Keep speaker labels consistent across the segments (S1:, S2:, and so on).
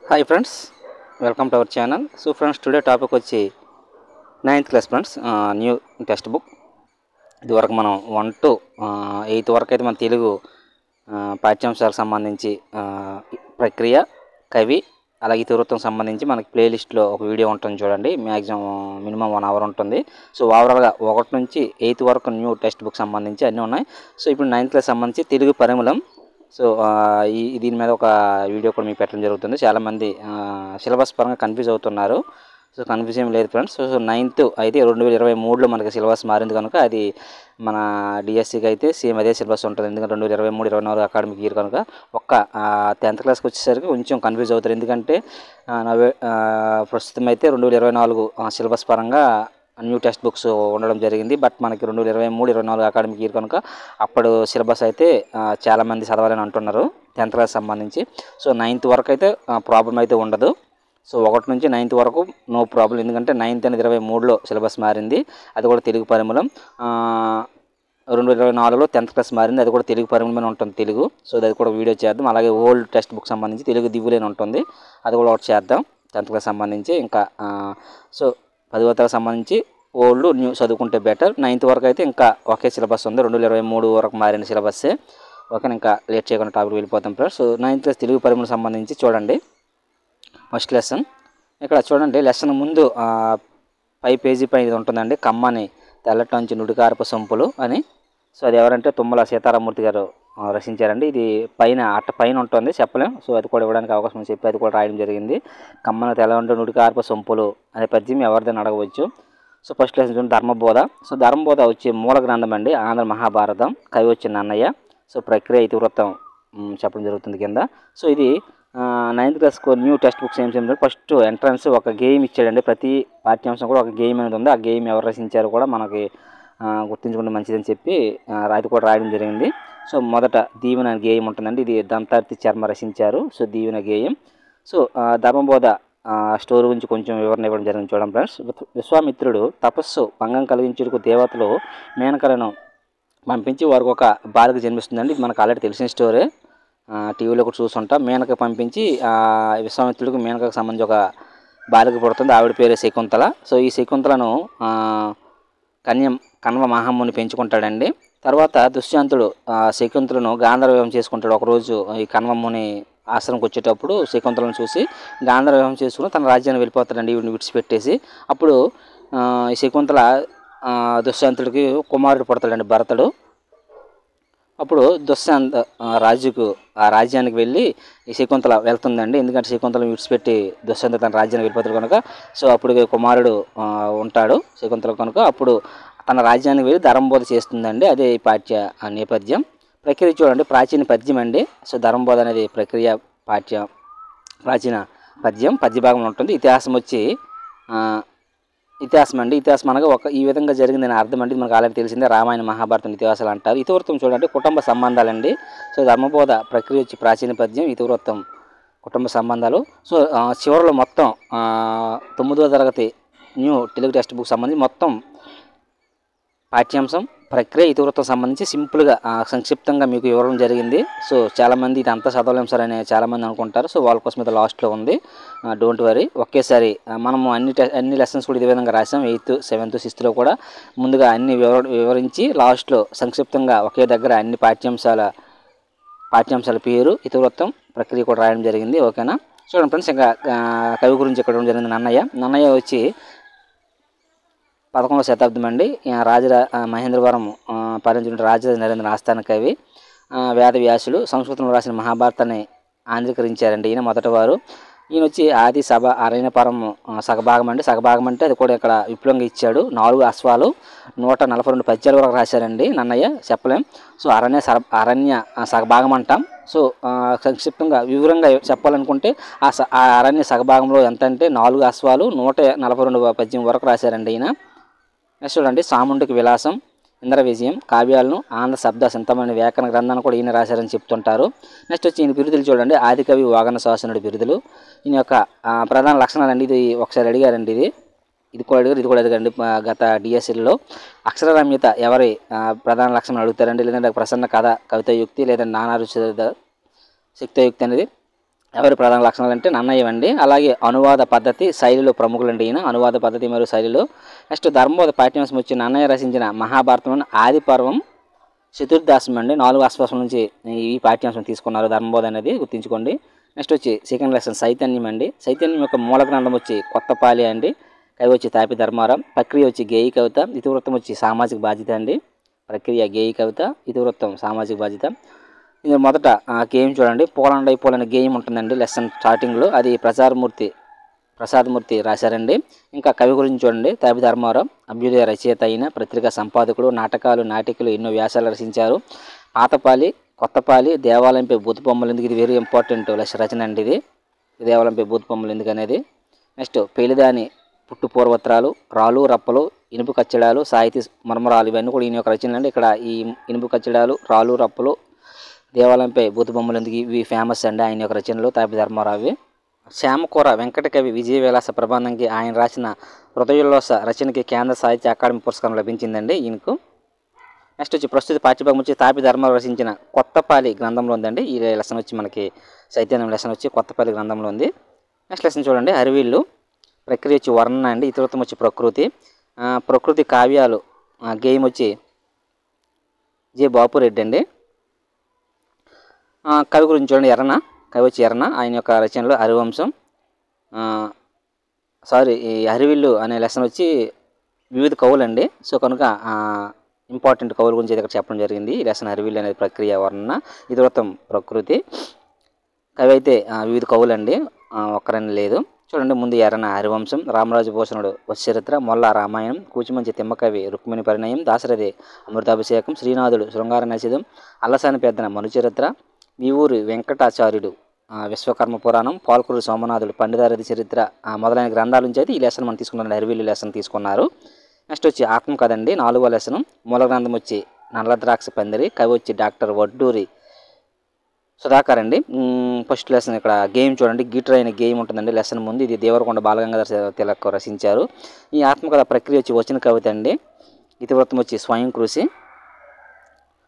S1: Hi friends, welcome to our channel. So friends, today topic వచ్చి 9th class friends. New text book. ఇదివరకు మనం 1 to 8 వరకు అయితే మన తెలుగు పాఠ్యాంశాలకు సంబంధించి ప్రక్రియ, కవి, అలాగే ఇతివృత్తం సంబంధించి మనకి ప్లేలిస్ట్లో ఒక వీడియో ఉంటుంది చూడండి. మ్యాక్సిమం మినిమం 1 hour ఉంటుంది. సో ఓవరాల్గా 1 నుంచి 8 వరకు న్యూ టెక్స్ట్ బుక్ సంబంధించి అన్నీ ఉన్నాయి. సో ఇప్పుడు 9th క్లాస్ సంబంధించి తెలుగు పరిమళం. సో దీని మీద ఒక వీడియో కూడా మీకు పెట్టడం జరుగుతుంది. చాలామంది సిలబస్ పరంగా కన్ఫ్యూజ్ అవుతున్నారు. సో కన్ఫ్యూజ్ ఏం లేదు ఫ్రెండ్స్. సో 9th అయితే 2023లో మనకి సిలబస్ మారింది కనుక అది మన డిఎస్సికి అయితే సేమ్ అదే సిలబస్ ఉంటుంది. ఎందుకంటే 2023-24 అకాడమిక్ ఇయర్ కనుక ఒక్క 10th క్లాస్కి వచ్చేసరికి కొంచెం కన్ఫ్యూజ్ అవుతారు. ఎందుకంటే ప్రస్తుతం అయితే 2024 సిలబస్ పరంగా న్యూ టెక్స్ట్ బుక్స్ ఉండడం జరిగింది. బట్ మనకి 2023-24 అకాడమిక్ ఇయర్ కనుక అప్పుడు సిలబస్ అయితే చాలామంది చదవాలని అంటున్నారు 10th క్లాస్ సంబంధించి. సో 9th వరకు అయితే ప్రాబ్లం అయితే ఉండదు. సో 1 నుంచి 9th వరకు నో ప్రాబ్లం. ఎందుకంటే 9th అనేది 23లో సిలబస్ మారింది, అది కూడా తెలుగు పరిమళం. 2024లో 10th క్లాస్ మారింది, అది కూడా తెలుగు పరిమళమే ఉంటుంది తెలుగు. సో అది కూడా వీడియో చేద్దాం. అలాగే ఓల్డ్ టెక్స్ట్ బుక్ సంబంధించి తెలుగు దివ్వులేని ఉంటుంది, అది కూడా ఒకటి చేద్దాం 10th క్లాస్ సంబంధించి. ఇంకా సో 10వ తరగతి సంబంధించి ఓల్డ్ న్యూ చదువుకుంటే బెటర్. 9th వరకు అయితే ఇంకా ఒకే సిలబస్ ఉంది, 2023 వరకు మారిన సిలబస్సే. ఓకే, ఇంకా లేట్ చేయకుండా టాపిక్ వెళ్ళిపోతాం friends. So 9th class Telugu పరిమళం సంబంధించి చూడండి. ఫస్ట్ లెసన్ ఇక్కడ చూడండి. లెసన్ ముందు పై పేజీ పైన ఇది ఉంటుందండి, కమ్మని తెల్లటంచి నుడికారపు సొంపులు అని. సో అది ఎవరంటే తుమ్మల సీతారామూర్తి గారు రచించారండి. ఇది పైన అట్ట పైన ఉంటుంది, చెప్పలేం. సో అది కూడా ఇవ్వడానికి అవకాశం ఉంది, చెప్పి అది కూడా రాయడం జరిగింది. కమ్మని తెల్లటి నుడికారపు సొంపులు అనే పద్యం ఎవరిదని అడగవచ్చు. సో ఫస్ట్ లెసన్ చూడండి, ధర్మబోధ. సో ధర్మబోధ వచ్చి మూల గ్రంథం అండి, ఆంధ్ర మహాభారతం. కవి వచ్చి నన్నయ్య. సో ప్రక్రియ ఇతివృత్తం చెప్పడం జరుగుతుంది కింద. సో ఇది 9th class new text books ఏం చేయాలంటే ఫస్ట్ ఎంట్రన్స్ ఒక గేమ్ ఇచ్చాడండి. ప్రతి పాఠ్యాంశం కూడా ఒక గేమ్ అనేది ఉంది. ఆ గేమ్ ఎవరు రచించారో కూడా మనకి గుర్తుంచుకుంటే మంచిదని చెప్పి అది కూడా రాయడం జరిగింది. సో మొదట దీవెన గేయం ఉంటుందండి, ఇది దంతార్తి చర్మ రచించారు. సో దీవెన గేయం. సో ధర్మబోధ స్టోరీ గురించి కొంచెం వివరణ ఇవ్వడం జరిగింది చూడండి ఫ్రెండ్స్. విశ్వామిత్రుడు తపస్సు భంగం కలిగించుటకు దేవతలు మేనకలను పంపించి వారికి ఒక బాలిక జన్మిస్తుందండి. ఇది మనకు ఆల్రెడీ తెలిసిన స్టోరీ, టీవీలో కూడా చూస్తుంటాం. మేనక పంపించి విశ్వామిత్రుడికి మేనకకు సంబంధించి ఒక బాలిక పుడుతుంది, ఆవిడ పేరు శకుంతల. సో ఈ శకుంతలను కణ్వ మహాముని పెంచుకుంటాడండి. తర్వాత దుష్యంతుడు శకుంతలను గాంధర్వ చేసుకుంటాడు. ఒకరోజు ఈ కణ్వముని ఆశ్రమంకి వచ్చేటప్పుడు శకుంతలను చూసి గాంధర్వ చేసుకుని తన రాజ్యాన్ని వెళ్ళిపోతాడండి, ఈవిడిని విడిచిపెట్టేసి. అప్పుడు ఈ శకుంతల దుష్యంతుడికి కుమారుడు పుడతాడండి, భరతుడు. అప్పుడు దుష్యంత రాజ్యానికి వెళ్ళి ఈ శకుంతల వెళ్తుందండి. ఎందుకంటే శకుంతలను విడిచిపెట్టి దుష్యంత తన రాజ్యానికి వెళ్ళిపోతాడు కనుక. సో అప్పుడు కుమారుడు ఉంటాడు శకుంతల కనుక. అప్పుడు తన రాజ్యానికి వెళ్ళి ధర్మబోధ చేస్తుందండి. అదే ఈ పాఠ్య నేపథ్యం. ప్రక్రియ చూడండి, ప్రాచీన పద్యం అండి. సో ధర్మబోధ అనేది ప్రక్రియ ప్రాచీన పద్యం, పద్యభాగంలో ఉంటుంది. ఇతిహాసం వచ్చి ఇతిహాసం అండి. ఇతిహాసం అనగా ఈ విధంగా జరిగిందని అర్థం అండి. మనకు ఆల్రెడీ తెలిసిందే, రామాయణ మహాభారతం ఇతిహాసాలు అంటారు. ఇతివృత్తం చూడండి, కుటుంబ సంబంధాలండి. సో ధర్మబోధ ప్రక్రియ వచ్చి ప్రాచీన పద్యం, ఇతివృత్తం కుటుంబ సంబంధాలు. సో చివరిలో మొత్తం 9వ తరగతి న్యూ తెలుగు టెక్స్ట్ బుక్ సంబంధించి మొత్తం పాఠ్యాంశం, ప్రక్రియ, ఇతివృత్తం సంబంధించి సింపుల్గా సంక్షిప్తంగా మీకు ఇవ్వడం జరిగింది. సో చాలామంది ఇది అంతా చదవలేం సార్ అని చాలామంది అనుకుంటారు. సో వాళ్ళ కోసం ఇది లాస్ట్లో ఉంది, డోంట్ వరీ. ఒకేసారి మనము అన్ని లెసన్స్ కూడా ఇదే విధంగా రాసాం. 8th, 7th, 6thలో కూడా ముందుగా అన్ని వివరించి లాస్ట్లో సంక్షిప్తంగా ఒకే దగ్గర అన్ని పాఠ్యాంశాల పేరు, ఇతివృత్తం, ప్రక్రియ కూడా రాయడం జరిగింది. ఓకేనా. చూడండి ఫ్రెండ్స్, ఇంకా కవి గురించి ఇక్కడ జరిగింది. నన్నయ్య వచ్చి 11వ శతాబ్దం అండి. మహేంద్రవరం పాలించిన రాజరాజ నరేంద్ర ఆస్థాన కవి, వేదవ్యాసులు. సంస్కృతంలో రాసిన మహాభారతాన్ని ఆంధ్రీకరించారండి ఈయన మొదటివారు. ఈయన వచ్చి ఆది సభ అరణ్యపరం సగభాగం అండి. సగభాగం అంటే అది కూడా ఇక్కడ విప్లవంగా ఇచ్చాడు. 4 అశ్వాలు 142 పద్యాల వరకు రాశారండి నన్నయ్య, చెప్పలేం. సో అరణ్య సగభాగం అంటాం. సో సంక్షిప్తంగా వివరంగా చెప్పాలనుకుంటే ఆ అరణ్య సగభాగంలో ఎంత అంటే 4 అశ్వాలు 142 పద్యం వరకు రాశారండి ఈయన. నెక్స్ట్ చూడండి, సాముండికి విలాసం, ఇంద్ర విజయం కావ్యాలను, ఆంధ్ర శబ్ద సింతమైన వ్యాకరణ గ్రంథాన్ని కూడా ఈయన రాశారని చెప్తుంటారు. నెక్స్ట్ వచ్చి ఈయన బిరుదులు చూడండి, ఆదికవి వాగన శాసనుడి బిరుదులు. ఈయన యొక్క ప్రధాన లక్షణాలండి. ఇది ఒకసారి అడిగారండి, ఇది కూడా అడిగారండి గత డిఎస్సిలో. అక్షరరమ్యత ఎవరి ప్రధాన లక్షణం అడుగుతారండి, లేదంటే ప్రసన్న కథ, కవితాయుక్తి, లేదా నానారుచిత శక్తియుక్తి అనేది ఎవరి ప్రధాన లక్షణాలు అంటే నన్నయ్య అండి. అలాగే అనువాద పద్ధతి శైలిలో ప్రముఖులండి ఈయన, అనువాద పద్ధతి మరియు శైలిలో. నెక్స్ట్ ధర్మబోధ పాఠ్యాంశం వచ్చి నన్నయ్య రచించిన మహాభారతంలోని ఆది పర్వం చతుర్దాసం అండి. 4 అశ్వాసం నుంచి ఈ పాఠ్యాంశం తీసుకున్నారు ధర్మబోధ అనేది గుర్తుంచుకోండి. నెక్స్ట్ వచ్చి సెకండ్ లెసన్ చైతన్యం అండి. చైతన్యం యొక్క మూల గ్రంథం వచ్చి కొత్తపాలి అండి. కవి వచ్చి తాపి ధర్మారం. ప్రక్రియ వచ్చి గేయి కవిత. ఇతివృత్తం వచ్చి సామాజిక బాధ్యత అండి. ప్రక్రియ గేయి కవిత, ఇతివృత్తం సామాజిక బాధ్యత. ఇది మొదట గేయం చూడండి, పోలండ్ అయిపోల్ అనే గేయం ఉంటుందండి లెసన్ స్టార్టింగ్లో, అది ప్రసాదమూర్తి రాశారండి. ఇంకా కవి గురించి చూడండి, తాపి ధర్మారావు అభ్యుదయ రచయిత అయిన పత్రికా సంపాదకుడు, నాటకాలు నాటికలు ఎన్నో వ్యాసాలు రచించారు. పాతపాలి కొత్తపాలి దేవాలయంపై బూతు బొమ్మలు ఎందుకు, ఇది వెరీ ఇంపార్టెంట్ రచన అండి ఇది, దేవాలయంపై బూతు బొమ్మలు ఎందుకు అనేది. నెక్స్ట్ పేలిదాని పుట్టు పూర్వత్రాలు, రాళ్ళు రప్పలు, ఇనుపు కచ్చడాలు, సాహితీ మర్మరాలు, ఇవన్నీ కూడా ఈయన యొక్క రచనలు అండి. ఇక్కడ ఈ ఇనుపు కచ్చడాలు, రాళ్ళు రప్పలు, దేవాలయంపై బూతు బొమ్మలు ఎందుకు, ఇవి ఫేమస్ అండి ఆయన యొక్క రచనలు తాపి ధర్మారావు. శ్యామకూర వెంకటకవి విజయ విలాస ప్రబంధంకి ఆయన రాసిన హృదయోల్లాస రచనకి కేంద్ర సాహిత్య అకాడమీ పురస్కారం లభించిందండి ఈయనకు. నెక్స్ట్ వచ్చి ప్రస్తుత పాఠ్యభాగం వచ్చి తాపి ధర్మారావు రచించిన కొత్తపాలి గ్రంథంలో ఉందండి. ఈ లెసన్ వచ్చి మనకి చైతన్యం లెసన్ వచ్చి కొత్తపాలి గ్రంథంలో ఉంది. నెక్స్ట్ లెసన్ చూడండి, హరివిల్లు. ప్రక్రియ వచ్చి వర్ణన అండి. ఇతివృత్తం వచ్చి ప్రకృతి కావ్యాలు. గేయం వచ్చి జె బాపురెడ్డి అండి. కవి గురించి చూడండి, కవి వచ్చి ఎర్రన. ఆయన యొక్క రచనలో హరివంశం, ఈ హరివిల్లు అనే లెసన్ వచ్చి వివిధ కవులండి. సో కనుక ఇంపార్టెంట్ కవుల గురించి ఇక్కడ చెప్పడం జరిగింది. ఈ లెసన్ హరివిల్లు అనేది ప్రక్రియ వర్ణన, ఇతివృత్తం ప్రకృతి. కవి అయితే వివిధ కవులండి, ఒక్కరని లేదు. చూడండి, ముందు ఎర్రన హరివంశం, రామరాజు భూషణుడు వత్సచరిత్ర, మొల్ల రామాయణం, కూచిమంచి తిమ్మకవి రుక్మిణి పరిణయం, దాశరథి అమృతాభిషేకం, శ్రీనాథుడు శృంగార నైషధం, అల్లసాని పెద్దన మనుచరిత్ర, వీవూరి వెంకటాచార్యుడు విశ్వకర్మ పురాణం, పాల్కూరు సోమనాథుడు పండితారథి చరిత్ర మొదలైన గ్రంథాల నుంచి అయితే ఈ లెసన్ మనం తీసుకున్నాం, హరివిల్లు లెసన్ తీసుకున్నారు. నెక్స్ట్ వచ్చి ఆత్మకథ అండి, 4వ లెసన్. మూల గ్రంథం వచ్చి నల్లద్రాక్ష పందిరి. కవి వచ్చి డాక్టర్ వడ్డూరి సుధాకర్ అండి. ఫస్ట్ లెసన్ ఇక్కడ గేమ్ చూడండి, గీటర్ అయిన గేమ్ ఉంటుందండి లెసన్ ముందు. ఇది దేవరకొండ బాలగంగాధర తిలక్ రచించారు. ఈ ఆత్మకథ ప్రక్రియ వచ్చి వచన కవిత అండి. ఇతివృత్తం వచ్చి స్వయం కృషి.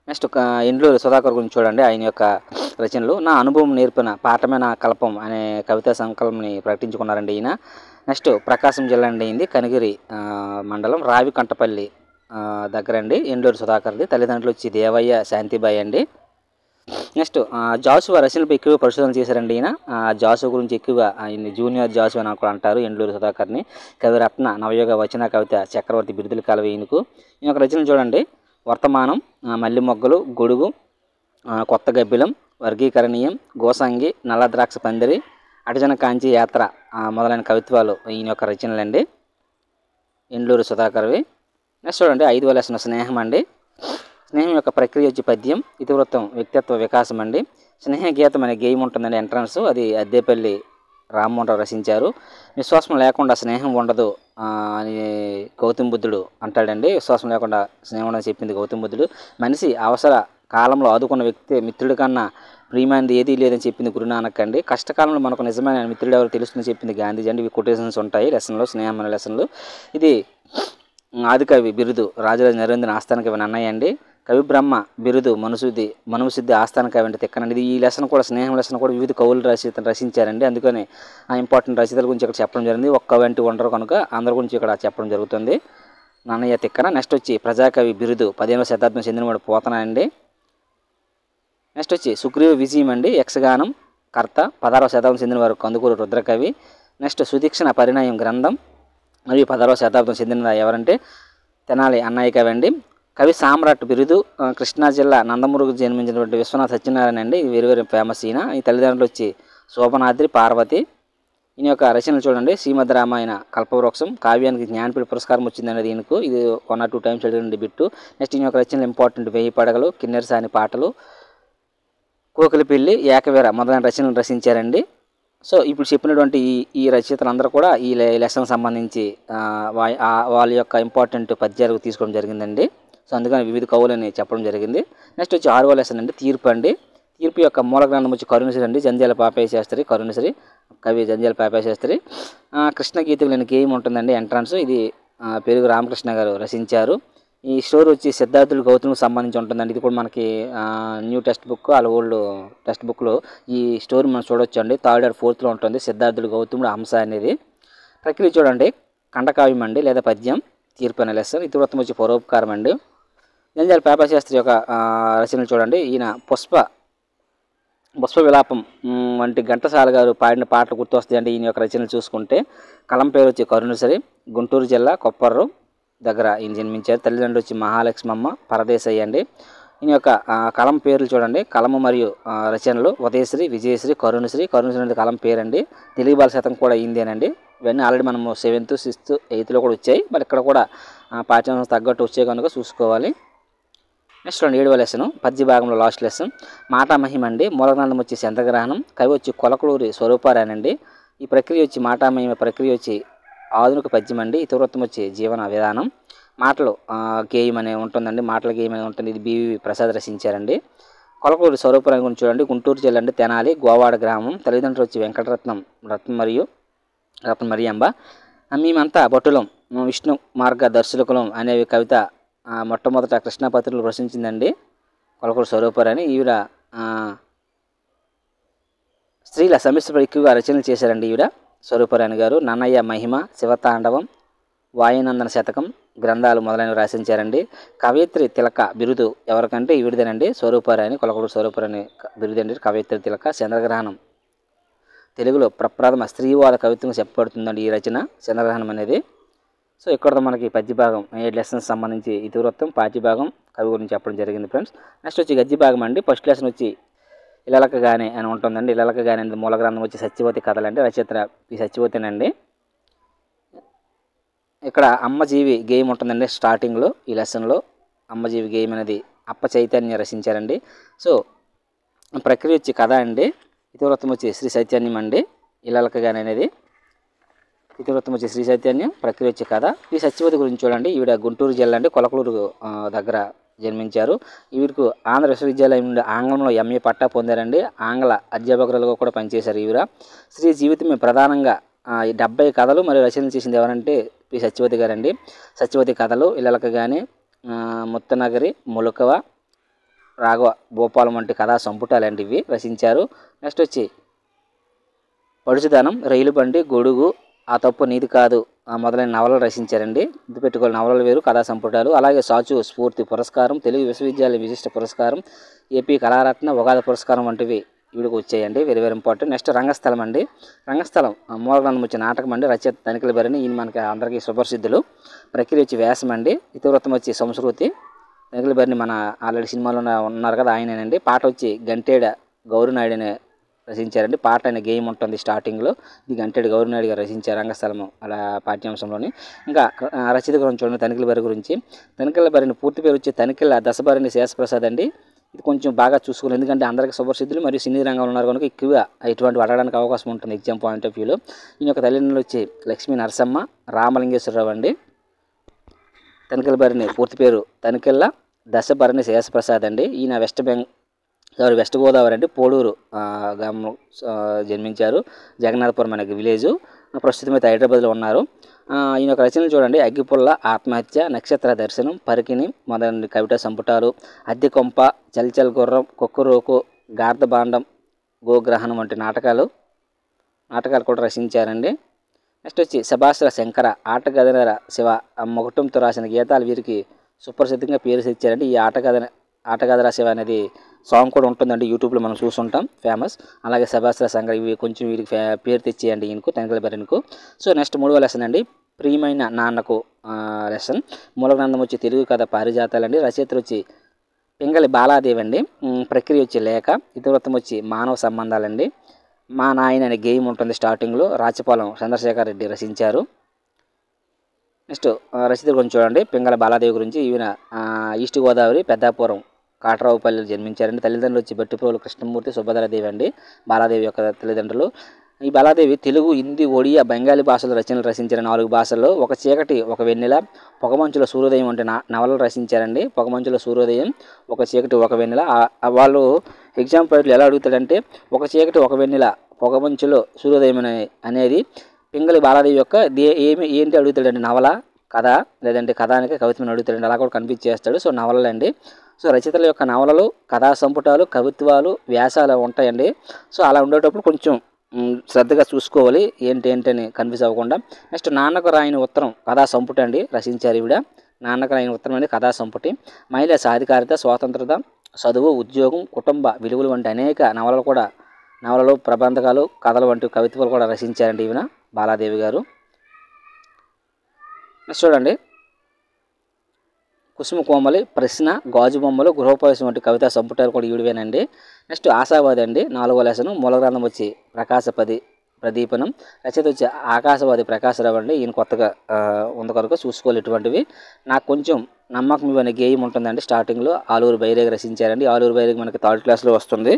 S1: నెక్స్ట్ ఎండ్లూరి సుధాకర్ గురించి చూడండి, ఆయన యొక్క రచనలు. నా అనుభవం నేర్పిన పాఠమే నా కల్పం అనే కవితా సంకలనంని ప్రకటించుకున్నారండి ఈయన. నెక్స్ట్ ప్రకాశం జిల్లా అండి, అయింది కనిగిరి మండలం రావికంటపల్లి దగ్గర అండి ఎండ్లూరి సుధాకర్ది. తల్లిదండ్రులు వచ్చి దేవయ్య శాంతిబాయి అండి. నెక్స్ట్ జాషువా రచనలపై ఎక్కువ పరిశోధన చేశారండి ఈయన. జాషువా గురించి ఎక్కువ ఆయన జూనియర్ జాషువా అని కూడా అంటారు ఎండ్లూరి సుధాకర్ని. కవిరత్న, నవయోగ, వచన కవిత చక్రవర్తి బిరుదులు కలవి ఈయనకు. ఈయన యొక్క రచనలు చూడండి, వర్తమానం, మల్లి మొగ్గలు, గొడుగు, కొత్త గబ్బిలం, వర్గీకరణీయం, గోసంగి, నల్లద్రాక్ష పందిరి, అటజన కాంచి యాత్ర మొదలైన కవిత్వాలు ఈయన యొక్క రచనలండి ఎండ్లూరి సుధాకర్వి. నెక్స్ట్ చూడండి, 5వ లెసన్ స్నేహం అండి. స్నేహం యొక్క ప్రక్రియ వచ్చి పద్యం, ఇతివృత్తం వ్యక్తిత్వ వికాసం అండి. స్నేహ గీతం అనే గేయం ఉంటుందండి ఎంట్రన్స్, అది అద్దేపల్లి రామ్మోహన్ రావు రచించారు. విశ్వాసం లేకుండా స్నేహం ఉండదు అని గౌతమ బుద్ధుడు అంటాడండి. విశ్వాసం లేకుండా స్నేహం ఉండదని చెప్పింది గౌతమ బుద్ధుడు. మనిషి అవసర కాలంలో ఆదుకున్న వ్యక్తి మిత్రుడి కన్నా ప్రియమైనది ఏదీ లేదని చెప్పింది గురునానక్ అండి. కష్టకాలంలో మనకు నిజమైన మిత్రుడు ఎవరు తెలుస్తుందని చెప్పింది గాంధీజీ అండి. ఇవి కొటేషన్స్ ఉంటాయి లెసన్లో, స్నేహం అనే లెసన్లు. ఇది ఆదికవి బిరుదు రాజరాజ నరేంద్ర ఆస్థాన కవి నన్నయ్య అండి. కవి బ్రహ్మ బిరుదు మనుసిద్ధి ఆస్థాన కవి అంటే తిక్కనండి. ఈ లెసన్ కూడా, స్నేహం లెసన్ కూడా వివిధ కవులు రచించారండి. అందుకని ఆ ఇంపార్టెంట్ రచయితల గురించి ఇక్కడ చెప్పడం జరిగింది. ఒక్క కవి అంటూ ఉండరు కనుక అందరి గురించి ఇక్కడ చెప్పడం జరుగుతుంది. నన్నయ్య తిక్కన. నెక్స్ట్ వచ్చి ప్రజాకవి బిరుదు 15వ శతాబ్దం చెందినవాడు పోతన అండి. నెక్స్ట్ వచ్చి సుగ్రీవ విజయం అండి, యక్షగానం కర్త 16వ శతాబ్దం చెందినవారు కందుకూరు రుద్రకవి. నెక్స్ట్ సుదీక్షణ పరిణయం గ్రంథం మరియు 16వ శతాబ్దం చెందిన ఎవరంటే తెనాలి అన్నయ్య కవి అండి. కవి సామ్రాట్ బిరుదు కృష్ణా జిల్లా నందమూరుకు జన్మించినటువంటి విశ్వనాథ సత్యనారాయణ అండి. వెరీ వెరీ ఫేమస్ ఈయన. ఈ తల్లిదండ్రులు వచ్చి శోభనాద్రి పార్వతి. ఈయన యొక్క రచనలు చూడండి, శ్రీమద్ రామాయణ కల్పవృక్షం, కావ్యానికి జ్ఞానపీఠ పురస్కారం వచ్చిందండి ఈయనకు. ఇది 1 or 2 times చదివిన బిట్టు. నెక్స్ట్ ఈయన యొక్క రచనలు ఇంపార్టెంట్, 1000 పడగలు, కిన్నెరసాని పాటలు, కోకిలిపిల్లి, ఏకవీర మొదలైన రచనలు రచించారండి. సో ఇప్పుడు చెప్పినటువంటి ఈ రచయితలందరూ కూడా ఈ లెసన్కి సంబంధించి వాళ్ళ యొక్క ఇంపార్టెంట్ పద్యాలకు తీసుకోవడం జరిగిందండి. సో అందుకని వివిధ కవులని చెప్పడం జరిగింది. నెక్స్ట్ వచ్చి 6వ లెసన్ అండి, తీర్పు అండి. తీర్పు యొక్క మూల గ్రంథం వచ్చి కరుణశ్రీ అండి, జంధ్యాల పాపయ్య శాస్త్రి. కరుణశ్రీ కవి జంధ్యాల పాపయ్య శాస్త్రి. కృష్ణ గీతకు లేని గేయం ఉంటుందండి ఎంట్రన్స్, ఇది పెరుగు రామకృష్ణ గారు రచించారు. ఈ స్టోరీ వచ్చి సిద్ధార్థుడు గౌతమ్కి సంబంధించి ఉంటుందండి. ఇది కూడా మనకి న్యూ టెక్స్ట్ బుక్ అలా ఓల్డ్ టెక్స్ట్ బుక్లో ఈ స్టోరీ మనం చూడొచ్చు అండి. 3rd or 4thలో ఉంటుంది. సిద్ధార్థుడు గౌతముడు హంస అనేది. ప్రక్రియ చూడండి, ఖండకావ్యం అండి లేదా పద్యం, తీర్పు అనే లెసన్. ఇతివృత్తం వచ్చి పరోపకారం అండి. జంజాల పేపర్ శాస్త్రి యొక్క రచనలు చూడండి. ఈయన పుష్ప విలాపం వంటి ఘంటసాల గారు పాడిన పాటలు గుర్తొస్తాయండి ఈయన యొక్క రచనలు చూసుకుంటే. కలం పేరు వచ్చి కరుణశ్రీ, గుంటూరు జిల్లా కొప్పర్రు దగ్గర ఈయన జన్మించారు. తల్లిదండ్రులు వచ్చి మహాలక్ష్మమ్మ, పరదేశయ్య అండి. ఈయన యొక్క కలం పేర్లు చూడండి, కలము మరియు రచనలు ఉదయశ్రీ, విజయశ్రీ, కరుణశ్రీ అనేది కలం పేరండి. తెలుగు బాల శతం కూడా అయిందేనండి. ఇవన్నీ ఆల్రెడీ మనము 7th, 6th, 8thలో కూడా వచ్చాయి. మరి ఇక్కడ కూడా పాఠ్యాంశం తగ్గట్టు వచ్చాయి కనుక చూసుకోవాలి. నెక్స్ట్ 7వ లెసన్ పద్య భాగంలో లాస్ట్ లెసన్ మాటామహిమ అండి. మూలగ్రంథం వచ్చి చంద్రగ్రహణం, కవి వచ్చి కొలకలూరి స్వరూపారాయనండి. ఈ ప్రక్రియ వచ్చి మాటామహిమ ప్రక్రియ వచ్చి ఆధునిక పద్యం అండి. ఇతివృత్తం వచ్చి జీవన విధానం. మాటలు గేయం అనే ఉంటుందండి, మాటల గేయం అనేది ఉంటుంది. ఇది బివి ప్రసాద్ రచించారండి. కొలకలూరి స్వరూపారాయణ గురించి చూడండి. గుంటూరు జిల్లా అండి, తెనాలి గోవాడ గ్రామం. తల్లిదండ్రులు వచ్చి వెంకటరత్నం మరియంబ. మేమంతా భటులం, విష్ణు మార్గ దర్శకులం అనేవి కవిత మొట్టమొదట కృష్ణపత్రికలు రచించిందండి కొలకలూరి స్వరూపారాయణ. ఈవిడ స్త్రీల సమస్యపై ఎక్కువగా రచనలు చేశారండి ఈవిడ స్వరూపారాయణ గారు. నన్నయ్య మహిమ, శివతాండవం, వాయునందన శతకం గ్రంథాలు మొదలైనవి రచించారండి. కవయిత్రి తిలక బిరుదు ఎవరికంటే ఈవిడదేనండి, స్వరూపారాయణ. కొలకలూరి స్వరూపారాయణ బిరుదండి కవయిత్రి తిలక. చంద్రగ్రహణం తెలుగులో ప్రప్రథమ స్త్రీవాద కవిత్వం చెప్పబడుతుందండి ఈ రచన చంద్రగ్రహణం అనేది. సో ఇక్కడ మనకి పద్య భాగం 7 లెసన్స్ సంబంధించి ఇతివృత్తం, పాఠ్యభాగం, కవి గురించి చెప్పడం జరిగింది ఫ్రెండ్స్. నెక్స్ట్ వచ్చి గద్య భాగం అండి. ఫస్ట్ లెసన్ వచ్చి ఇలలకగానే అని ఉంటుందండి. ఇలలకగానే అనేది మూల గ్రంథం వచ్చి సత్యవతి కథలండి. రచయిత ఈ సత్యవతినండి. ఇక్కడ అమ్మజీవి గేయం ఉంటుందండి స్టార్టింగ్లో. ఈ లెసన్లో అమ్మజీవి గేయం అనేది అప్ప చైతన్య రచించారండి. సో ప్రక్రియ వచ్చి కథ అండి. ఇతివృత్తం వచ్చి శ్రీ చైతన్యం అండి. ఇలలకగానే అనేది ఇతివృత్తం వచ్చి శ్రీ చైతన్యం, ప్రక్రియ వచ్చి కథ. ఈ సత్యవతి గురించి చూడండి. ఈవిడ గుంటూరు జిల్లా అండి, కొలకలూరు దగ్గర జన్మించారు. ఈవిడకు ఆంధ్ర విశ్వవిద్యాలయం నుండి ఆంగ్లంలో MA పట్టా పొందారండి. ఆంగ్ల అధ్యాపకులుగా కూడా పనిచేశారు ఈవిడ. స్త్రీ జీవితమే ప్రధానంగా 70 కథలు మరియు రచనలు చేసింది ఎవరంటే పి సత్యవతి గారండి. సత్యవతి కథలు, ఇలలకగానే, ముత్తనగరి, ములకవ, రాఘవ భూపాలం వంటి కథా సంపుటాలండి ఇవి రచించారు. నెక్స్ట్ వచ్చి పడుచుదనం, రైలు బండి, గొడుగు, ఆ తప్పు నీది కాదు మొదలైన నవలలు రచించారండి. గుర్తుపెట్టుకోవాలి, నవలలు వేరు, కథా సంపుటాలు. అలాగే సాచు స్ఫూర్తి పురస్కారం, తెలుగు విశ్వవిద్యాలయ విశిష్ట పురస్కారం, AP కళారత్న, ఉగాది పురస్కారం వంటివి వీడికి వచ్చాయండి. Very very important. నెక్స్ట్ రంగస్థలం అండి. రంగస్థలం మూలగ్రంథం వచ్చి నాటకం అండి. రచయిత తనిఖీల భరణి, ఈయన మనకి అందరికీ సుపరిసిద్ధులు. ప్రక్రియ వచ్చి వ్యాసం అండి. ఇతివృత్తం వచ్చి సంస్కృతి. తనిఖీల భరణి మన ఆల్రెడీ సినిమాలో ఉన్నారు కదా, ఆయనేనండి. పాట వచ్చి గంటేడ గౌరినాయుడు అనే రచించారండి. పాట అనే గేమ్ ఉంటుంది స్టార్టింగ్లో. ఇది గంటేడు గౌరినాయుడు గారు రచించారు రంగస్థలము అలా పాఠ్యాంశంలోని. ఇంకా రచయిత గురించి చూడండి, తనిఖీల భరణి గురించి. తనిఖీల భరణి పూర్తి పేరు వచ్చి తనిఖీల దశభరణి శేషప్రసాద్ అండి. ఇది కొంచెం బాగా చూసుకోవాలి, ఎందుకంటే అందరికీ సుపరిసిద్ధులు మరియు సినీ రంగంలో ఉన్నారు కనుక ఎక్కువగా ఇటువంటి అడగడానికి అవకాశం ఉంటుంది ఎగ్జామ్ పాయింట్ ఆఫ్ వ్యూలో. ఈయన యొక్క తల్లిదండ్రులు వచ్చి లక్ష్మీ నరసమ్మ, రామలింగేశ్వరరావు అండి. తనిఖీల భరణి పూర్తి పేరు తనిఖీల దశభరణి శేషప్రసాద్ అండి. ఈయన వెస్ట్ గోదావరి అండి, పోడూరు గ్రామంలో జన్మించారు. జగన్నాథపురం అనే విలేజు. ప్రస్తుతం అయితే హైదరాబాద్లో ఉన్నారు. ఈయన యొక్క రచనలు చూడండి. అగ్గిపుల్ల, ఆత్మహత్య, నక్షత్ర దర్శనం, పరికిణి మొదలైన కవితా సంపుటాలు, అద్దె కొంప, చల్చల్ గుర్రం, కొక్కురోకు, గార్ధబాండం, గోగ్రహణం వంటి నాటకాలు కూడా రచించారండి. నెక్స్ట్ వచ్చి సభాశ్ర శంకర, ఆటగదనర శివ, మొగటంతో రాసిన గీతాలు వీరికి సుప్రసిద్ధంగా పేరు తెచ్చారండి. ఈ ఆటగదరా శివ అనేది సాంగ్ కూడా ఉంటుందండి, యూట్యూబ్లో మనం చూసుంటాం, ఫేమస్. అలాగే సభాశ్ర శంకర, ఇవి కొంచెం వీరికి పేరు తెచ్చేయండి ఈయనకు, తనిఖీల భరణికు. సో నెక్స్ట్ 3వ లెసన్ అండి. ప్రియమైన నాన్నకు లెసన్. మూల గ్రంథం వచ్చి తెలుగు కథ పారిజాతాలండి. రచయితలు వచ్చి పింగళి బాలాదేవి అండి. ప్రక్రియ వచ్చి లేఖ. ఇతివృత్తం వచ్చి మానవ సంబంధాలండి. మా నాయన అనే గేమ్ ఉంటుంది స్టార్టింగ్లో. రాచపాలెం చంద్రశేఖర్ రెడ్డి రచించారు. నెక్స్ట్ రచయిత గురించి చూడండి. పింగళ బాలాదేవి గురించి. ఈయన ఈస్ట్ గోదావరి పెద్దాపురం కాటరావుపల్లిలో జన్మించారండి. తల్లిదండ్రులు వచ్చి బట్టిప్రోలు కృష్ణమూర్తి, సుభద్రాదేవి అండి బాలాదేవి యొక్క తల్లిదండ్రులు. ఈ బాలాదేవి తెలుగు, హిందీ, ఒడియా, బెంగాలీ భాషలో రచనలు రచించారు. 4 భాషల్లో. ఒక చీకటి, ఒక వెన్నెల, పొగమంచుల సూర్యోదయం వంటి నవలలు రచించారండి. పొగమంచుల సూర్యోదయం, ఒక చీకటి, ఒక వెన్నెల. వాళ్ళు ఎగ్జామ్ పాయింట్లు ఎలా అడుగుతాడంటే ఒక చీకటి, ఒక వెన్నెల, పొగమంచులో సూర్యోదయం అనేది పింగళి బాలాదేవి యొక్క ఏంటి అడుగుతాడండి నవల. కథ లేదంటే కథానికి కవిత్వం అడుగుతాడండి, అలా కూడా కనిపించేస్తాడు. సో నవలలు అండి. సో రచయితల యొక్క నవలలు, కథా సంపుటాలు, కవిత్వాలు, వ్యాసాలు ఉంటాయండి. సో అలా ఉండేటప్పుడు కొంచెం శ్రద్ధగా చూసుకోవాలి, ఏంటని కన్ఫ్యూజ్ అవ్వకుండా. నెక్స్ట్ నాన్నకు రాయని ఉత్తరం కథా సంపుటి అండి రచించారు ఈవిడ. నాన్నకు రాయని ఉత్తరం అనేది కథా సంపుటి. మహిళా సాధికారిత, స్వాతంత్రత, చదువు, ఉద్యోగం, కుటుంబ విలువలు వంటి అనేక నవలలు, ప్రబంధకాలు, కథలు వంటి కవిత్వాలు కూడా రచించారండి ఈవిన బాలాదేవి గారు. నెక్స్ట్ చూడండి, కుసుమ కోమలి, ప్రశ్న, గాజు బొమ్మలు, గృహోపవేశం వంటి కవితా సంపుటాలు కూడా ఈవిడవేనండి. నెక్స్ట్ ఆశావాది అండి 4వ లెసను. మూల గ్రంథం వచ్చి ప్రదీపనం. రచయిత వచ్చి ఆకాశవాది ప్రకాశరావు అండి. ఈయన కొత్తగా ఉంది కనుక చూసుకోవాలి ఇటువంటివి. నాకు కొంచెం నమ్మకం ఇవన్నీ గేయం ఉంటుందండి. స్టార్టింగ్లో ఆలూరు బైరేగి రచించారండి. ఆలూరు బైరేగి మనకి 3rd క్లాస్లో వస్తుంది.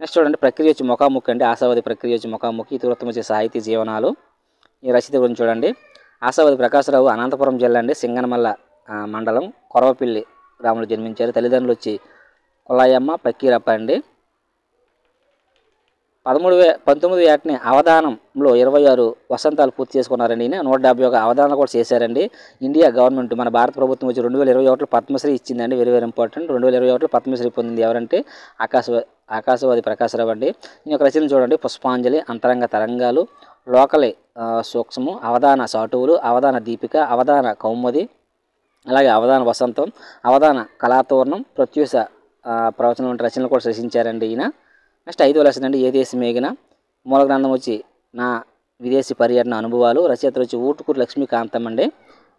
S1: నెక్స్ట్ చూడండి, ప్రక్రియ వచ్చి ముఖాముఖి అండి. ఆశావాది ప్రక్రియ వచ్చి ముఖాముఖి. ఇతివృత్తం వచ్చి సాహితీ జీవనాలు. ఈ రచయిత గురించి చూడండి, ఆశావాది ప్రకాశరావు అనంతపురం జిల్లా అండి, సింగనమల్ల మండలం, కొరవపిల్లి గ్రామంలో జన్మించారు. తల్లిదండ్రులు వచ్చి కులాయమ్మ, పక్కీరప్ప అండి. 19 ఏటనే అవధానంలో 26 వసంతాలు పూర్తి చేసుకున్నారండి. ఈయన 171 అవధానాలు కూడా చేశారండి. ఇండియా గవర్నమెంట్, మన భారత ప్రభుత్వం వచ్చి 2021 పద్మశ్రీ ఇచ్చిందండి. Very very important. 2021 పద్మశ్రీ పొందింది ఎవరంటే ఆకాశవాది ప్రకాశరావు అండి. ఈ యొక్క రచనలు చూడండి, పుష్పాంజలి, అంతరంగ తరంగాలు, లోకలే సూక్ష్మము, అవధాన సాటువులు, అవధాన దీపిక, అవధాన కౌముది, అలాగే అవధాన వసంతం, అవధాన కళాతోరణం, ప్రత్యూష ప్రవచనం వంటి రచనలు కూడా రచించారండి ఈయన. నెక్స్ట్ 5వ లెసన్ అండి, ఏ దేశం మేగిన. మూల గ్రంథం వచ్చి నా విదేశీ పర్యటన అనుభవాలు. రచయితలు వచ్చి ఊటుకూరు లక్ష్మీకాంతం అండి.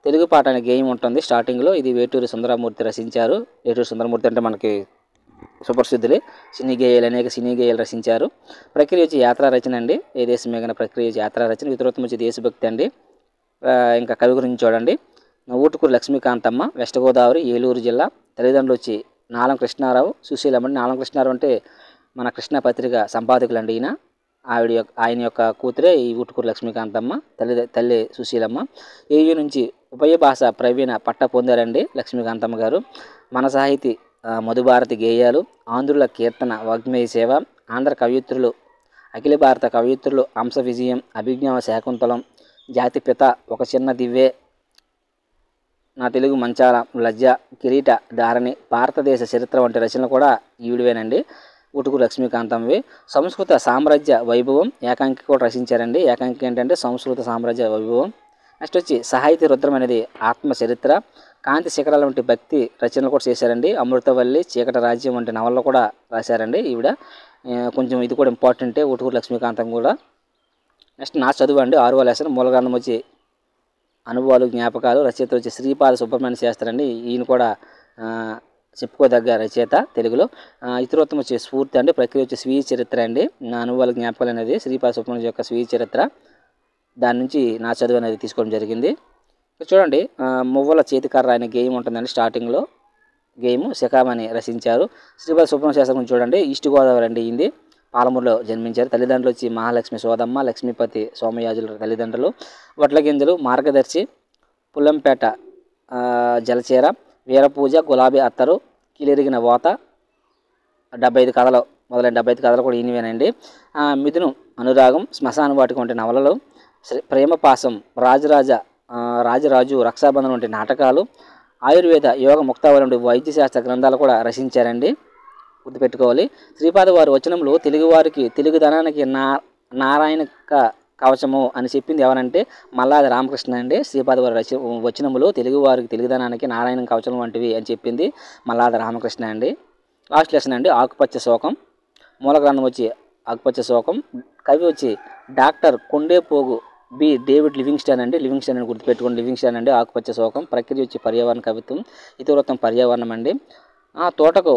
S1: తెలుగు పాట అనే గేయం ఉంటుంది స్టార్టింగ్లో. ఇది వేటూరి సుందరమూర్తి రచించారు. వేటూరి సుందరమూర్తి అంటే మనకి సుప్రసిద్ధులే. అనేక సినీ గేయాలు రచించారు. ప్రక్రియ వచ్చి యాత్రా రచన అండి. ఏ దేశం మేగిన ప్రక్రియ వచ్చి యాత్రా రచన. ఇతరత్వం వచ్చి దేశభక్తి అండి. ఇంకా కవి గురించి చూడండి, ఊటుకూరు లక్ష్మీకాంతమ్మ, వెస్ట్ గోదావరి, ఏలూరు జిల్లా. తల్లిదండ్రులు వచ్చి నాలం కృష్ణారావు, సుశీలమ్మ. నాలం కృష్ణారావు అంటే మన కృష్ణ పత్రిక సంపాదకులండి ఈయన. ఆయన యొక్క కూతురే ఈ ఊటుకూరు లక్ష్మీకాంతమ్మ. తల్లి సుశీలమ్మ. ఏయూ నుంచి ఉభయ భాష ప్రవీణ పట్ట పొందారండి లక్ష్మీకాంతమ్మ గారు. మన సాహితీ మధుభారతి గేయాలు, ఆంధ్రుల కీర్తన, వాగ్మేయ సేవ, ఆంధ్ర కవయిత్రులు, అఖిల భారత కవయిత్రులు, అంశ విజయం, అభిజ్ఞాన శాకుంతలం, జాతిపిత, ఒక చిన్న దివ్వే, నా తెలుగు మంచాల, లజ్జ, కిరీట ధారణి, భారతదేశ చరిత్ర వంటి రచనలు కూడా ఈవిడవేనండి, ఊటుకూరు లక్ష్మీకాంతంవి. సంస్కృత సామ్రాజ్య వైభవం ఏకాంకి కూడా రచించారండి. ఏకాంకి ఏంటంటే సంస్కృత సామ్రాజ్య వైభవం. నెక్స్ట్ వచ్చి సాహితీ రుద్రం అనేది ఆత్మ చరిత్ర, కాంతి శిఖరాల వంటి భక్తి రచనలు కూడా చేశారండి. అమృతవల్లి, చీకట రాజ్యం వంటి నవల్లో కూడా రాశారండి ఈవిడ. కొంచెం ఇది కూడా ఇంపార్టెంటే ఊటుకూరు లక్ష్మీకాంతం కూడా. నెక్స్ట్ నా చదువు అండి 6వ లెసన్. మూల గ్రంథం వచ్చి అనుభవాలు, జ్ఞాపకాలు. రచయిత వచ్చి శ్రీపాద సుబ్రహ్మణ్య శాస్త్రి అండి. ఈయన కూడా చెప్పుకోదగ్గ రచయిత తెలుగులో. ఇతరత్వం వచ్చి స్ఫూర్తి అండి. ప్రక్రియ వచ్చి స్వీయ చరిత్ర అండి. నా అనుభవాలు, జ్ఞాపకాలు అనేది శ్రీపాద సుబ్రహ్మణ్యం యొక్క స్వీయ చరిత్ర. దాని నుంచి నా చదువు అనేది తీసుకోవడం జరిగింది. చూడండి, మువ్వల చేతికర్ర అనే గేయం ఉంటుందండి. స్టార్టింగ్లో గేయము శకామని రచించారు. శ్రీపాద సుబ్రహ్మణ్య శాస్త్రి గురించి చూడండి, ఈస్ట్ గోదావరి అండి ఈయనది. పాలమూరులో జన్మించారు. తల్లిదండ్రులు వచ్చి మహాలక్ష్మి సోదమ్మ, లక్ష్మీపతి సోమయాజుల తల్లిదండ్రులు. వడ్లగింజలు, మార్గదర్శి, పుల్లంపేట జలచేర, వీరపూజ, గులాబీ అత్తరు, కీలెరిగిన వాత, 75 కథలు మొదలైన 75 కథలు కూడా ఈయనవేనండి. మిథును, అనురాగం, శ్మశాన వాటిక వంటి నవలలు, ప్రేమపాసం, రాజరాజు, రక్షాబంధన్ వంటి నాటకాలు, ఆయుర్వేద, యోగ, ముక్తావళి వంటి వైద్యశాస్త్ర గ్రంథాలు కూడా రచించారండి. గుర్తుపెట్టుకోవాలి. శ్రీపాద వారి వచనంలో తెలుగువారికి తెలుగుదనానికి నారాయణక కవచము అని చెప్పింది ఎవరంటే మల్లాది రామకృష్ణ అండి. శ్రీపాద వారి వచనములో తెలుగువారికి తెలుగుదనానికి నారాయణ కవచం వంటివి అని చెప్పింది మల్లాది రామకృష్ణ అండి. లాస్ట్ లెసన్ అండి, ఆకుపచ్చ శోకం. మూల గ్రంథం వచ్చి ఆకుపచ్చ శోకం. కవి వచ్చి doctor Kondepogu B David Livingston అండి. లివింగ్స్టన్ అని గుర్తుపెట్టుకోండి, లివింగ్స్టన్ అండి. ఆకుపచ్చ శోకం. ప్రక్రియ వచ్చి పర్యావరణ కవిత్వం. ఇతివృత్తం పర్యావరణం అండి. తోటకు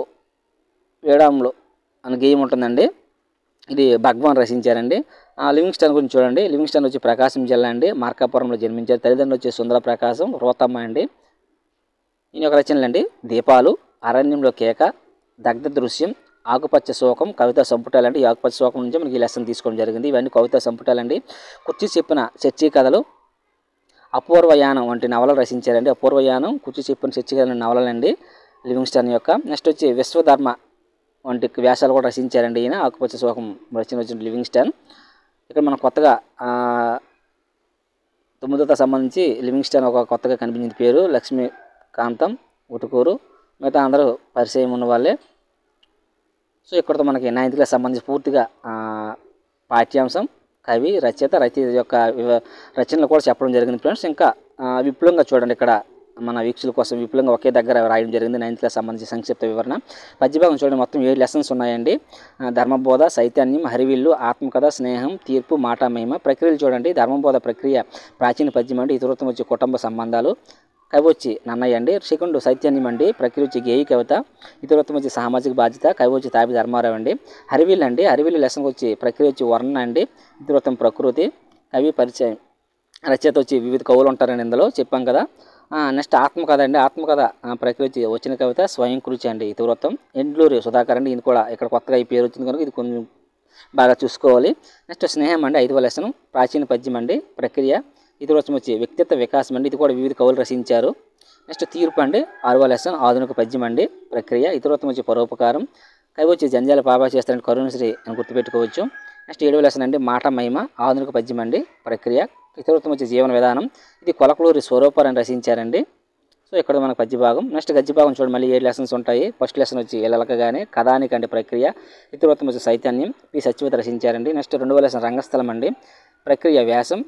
S1: వేడాములు అని గేయం ఉంటుందండి. ఇది భగవాన్ రచించారండి. లివింగ్స్టన్ గురించి చూడండి, లివింగ్స్టన్ వచ్చి ప్రకాశం జిల్లా అండి, మార్కాపురంలో జన్మించారు. తల్లిదండ్రులు వచ్చి సుందర ప్రకాశం, రోతమ్మ అండి. ఈయన యొక్క రచనలు అండి, దీపాలు, అరణ్యంలో కేక, దగ్ధ దృశ్యం, ఆకుపచ్చ శోకం, కవితా సంపుటాలండి. ఈ ఆకుపచ్చ శోకం నుంచి మనకి ఈ లెసన్ తీసుకోవడం జరిగింది. ఇవన్నీ కవితా సంపుటాలండి. కుర్చీ చెప్పిన చర్చీ కథలు, అపూర్వయానం వంటి నవలలు రచించారండి. అపూర్వయానం, కుర్చీ చెప్పిన చర్చీ కథలు నవలలండి లివింగ్స్టన్ యొక్క. నెక్స్ట్ వచ్చి విశ్వధర్మ వంటి వ్యాసాలు కూడా రచించారండి ఈయన. ఆకుపచ్చ శోకం రచన వచ్చిన లివింగ్స్టన్. ఇక్కడ మనం కొత్తగా 9వ తరగతికి సంబంధించి లివింగ్స్టన్ ఒక కొత్తగా కనిపించింది పేరు, లక్ష్మీకాంతం ఉటుకూరు, మిగతా అందరూ పరిచయం ఉన్న వాళ్ళే. సో ఇక్కడతో మనకి 9th క్లాస్ సంబంధించి పూర్తిగా పాఠ్యాంశం, కవి, రచయిత యొక్క రచనలు కూడా చెప్పడం జరిగింది ఫ్రెండ్స్. ఇంకా విపులంగా చూడండి, ఇక్కడ మన వీక్షకుల కోసం విపులంగా ఒకే దగ్గర రాయడం జరిగింది 9th క్లాస్ సంబంధించి సంక్షిప్త వివరణ. పద్యభాగం చూడండి, మొత్తం 7 లెసన్స్ ఉన్నాయండి. ధర్మబోధ, చైతన్యం, హరివిల్లు, ఆత్మకథ, స్నేహం, తీర్పు, మాట, మహిమ. ప్రక్రియలు చూడండి, ధర్మబోధ ప్రక్రియ ప్రాచీన పద్యం అండి, ఇతివృత్తం వచ్చి కుటుంబ సంబంధాలు. కవి వచ్చి నన్నయ్య అండి. సెకండ్ చైతన్యం అండి, ప్రక్రియ వచ్చి గేయి కవిత, ఇతివృత్తం వచ్చి సామాజిక బాధ్యత. కవి వచ్చి తాపి ధర్మారావు అండి. హరివిల్లు అండి, హరివిల్లు లెసన్కి వచ్చి ప్రక్రియ వచ్చి వర్ణన అండి, ఇతివృత్తం ప్రకృతి. కవి పరిచయం, రచయిత వచ్చి వివిధ కవులు ఉంటారండి ఇందులో చెప్పాం కదా. నెక్స్ట్ ఆత్మకథ అండి, ఆత్మకథ ప్రక్రియ వచ్చి వచ్చిన కవిత, స్వయం కృషి అండి, ఇతివృత్తం. ఎండ్లూరి సుధాకర్ అండి, ఇది కూడా ఇక్కడ కొత్తగా ఈ పేరు వచ్చింది కనుక ఇది కొంచెం బాగా చూసుకోవాలి. నెక్స్ట్ స్నేహం అండి, 5వ లెసన్, ప్రాచీన పద్యం అండి, ప్రక్రియ. ఇతివృత్తం వచ్చి వ్యక్తిత్వ వికాసం అండి, ఇది కూడా వివిధ కవులు రచించారు. నెక్స్ట్ తీర్పు అండి, 6వ లెసన్, ఆధునిక పద్యం అండి, ప్రక్రియ. ఇతివృత్తం వచ్చి పరోపకారం. కవి వచ్చి జంజాల పాపా చేస్తారని కరుణశ్రీ అని గుర్తుపెట్టుకోవచ్చు. నెక్స్ట్ 7వ లెసన్ అండి, మాట మహిమ, ఆధునిక పద్యం అండి, ప్రక్రియ. ఇతివృత్తం వచ్చి జీవన విధానం, ఇది కొలకలూరి స్వరూపర్ అని రచించారండి. సో ఇక్కడ మనకు పద్య భాగం. నెక్స్ట్ గద్య భాగం చూడండి, మళ్ళీ 7 లెసన్స్ ఉంటాయి. ఫస్ట్ లెసన్ వచ్చి ఎలలకగానే, కథానిక అంటే ప్రక్రియ. ఇతివృత్తం వచ్చి చైతన్యం, పి సత్యవతి రచించారండి. నెక్స్ట్ 2వ లెసన్ రంగస్థలం అండి, ప్రక్రియ వ్యాసం.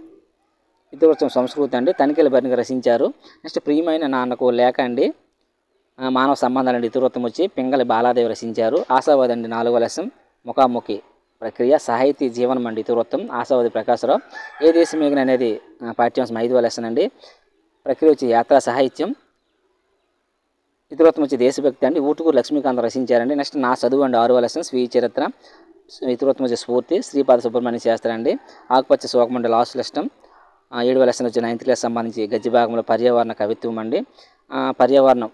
S1: ఇతివృత్తం సంస్కృతి అండి, తనిఖీల భరణిగా రచించారు. నెక్స్ట్ ప్రియమైన నాన్నకు లేఖ అండి, మానవ సంబంధాలు అండి, ఇతివృత్తం వచ్చి పింగళి బాలాదేవి రచించారు. ఆశావాది అండి, 4వ లెసన్, ముఖాముఖి ప్రక్రియ. సాహితీ జీవనం అండి, ఇతివృత్తం ఆశావాది ప్రకాశరావు. ఏ దేశం మేఘన అనేది పాఠ్యాంశం 5వ లెసన్ అండి, ప్రక్రియ వచ్చి యాత్రా సాహిత్యం. ఇతివృత్తం వచ్చి దేశభక్తి అండి, ఊటుకూరు లక్ష్మీకాంత రచించారండి. నెక్స్ట్ నా చదువు అండి, 6వ లెసన్, స్వీయ చరిత్ర. ఇతివృత్తం వచ్చి స్ఫూర్తి, శ్రీపాద సుబ్రహ్మణ్య శాస్త్రి అండి. ఆకుపచ్చ శోకమండి, లాస్ట్ లెసన్. 7వ లెసన్ వచ్చి 9th క్లాస్ సంబంధించి గద్య భాగంలో పర్యావరణ కవిత్వం అండి, పర్యావరణం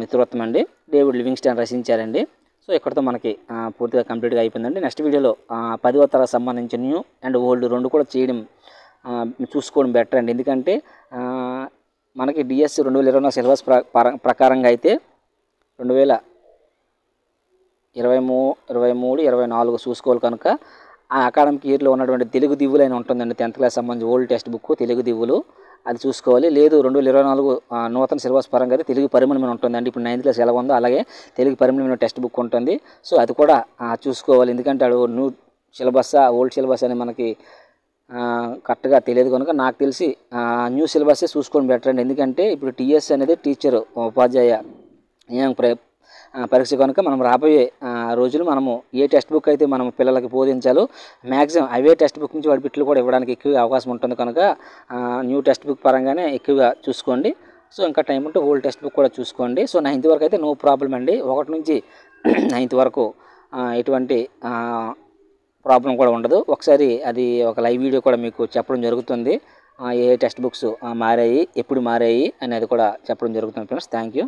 S1: ఇతివృత్తం అండి, డేవిడ్ లివింగ్స్టన్ రచించారండి. సో ఇక్కడతో మనకి పూర్తిగా కంప్లీట్గా అయిపోయిందండి. నెక్స్ట్ వీడియోలో 10వ తరగతి సంబంధించి న్యూ అండ్ ఓల్డ్ రెండు కూడా చేయడం చూసుకోవడం బెటర్ అండి. ఎందుకంటే మనకి డిఎస్సి 2024 సిలబస్ ప్రకారంగా అయితే 2023, 24 చూసుకోవాలి కనుక ఆ అకాడమిక్ ఇయర్లో ఉన్నటువంటి తెలుగు దివ్వులైన ఉంటుందండి. 10th క్లాస్ సంబంధించి ఓల్డ్ టెక్స్ట్ బుక్ తెలుగు దివ్వులు అది చూసుకోవాలి. లేదు 2024 నూతన సిలబస్ పరంగా అయితే తెలుగు పరిమళమైన ఉంటుందండి. ఇప్పుడు 9th క్లాస్ ఎలా ఉందో అలాగే తెలుగు పరిమళమైన టెక్స్ట్ బుక్ ఉంటుంది. సో అది కూడా చూసుకోవాలి. ఎందుకంటే అడు న్యూ సిలబస్సా ఓల్డ్ సిలబస్ అని మనకి కరెక్ట్గా తెలియదు కనుక నాకు తెలిసి న్యూ సిలబస్సే చూసుకోవడం బెటర్ అండి. ఎందుకంటే ఇప్పుడు టీఎస్ అనేది టీచర్ ఉపాధ్యాయ నియామక పరీక్ష కనుక మనం రాబోయే రోజులు మనము ఏ టెక్స్ట్ బుక్ అయితే మనం పిల్లలకి బోధించాలో మ్యాక్సిమం అవే టెక్స్ట్ బుక్ నుంచి వాడి బిట్లు కూడా ఇవ్వడానికి ఎక్కువ అవకాశం ఉంటుంది కనుక న్యూ టెక్స్ట్ బుక్ పరంగానే ఎక్కువగా చూసుకోండి. సో ఇంకా టైం ఉంటే ఓల్డ్ టెక్స్ట్ బుక్ కూడా చూసుకోండి. సో 9th వరకు అయితే నో ప్రాబ్లం అండి. 1 నుంచి 9th వరకు ఎటువంటి ప్రాబ్లం కూడా ఉండదు. ఒకసారి అది ఒక లైవ్ వీడియో కూడా మీకు చెప్పడం జరుగుతుంది. ఏ టెక్స్ట్ బుక్స్ మారాయి, ఎప్పుడు మారాయి అనేది కూడా చెప్పడం జరుగుతుంది ఫ్రెండ్స్. Thank you.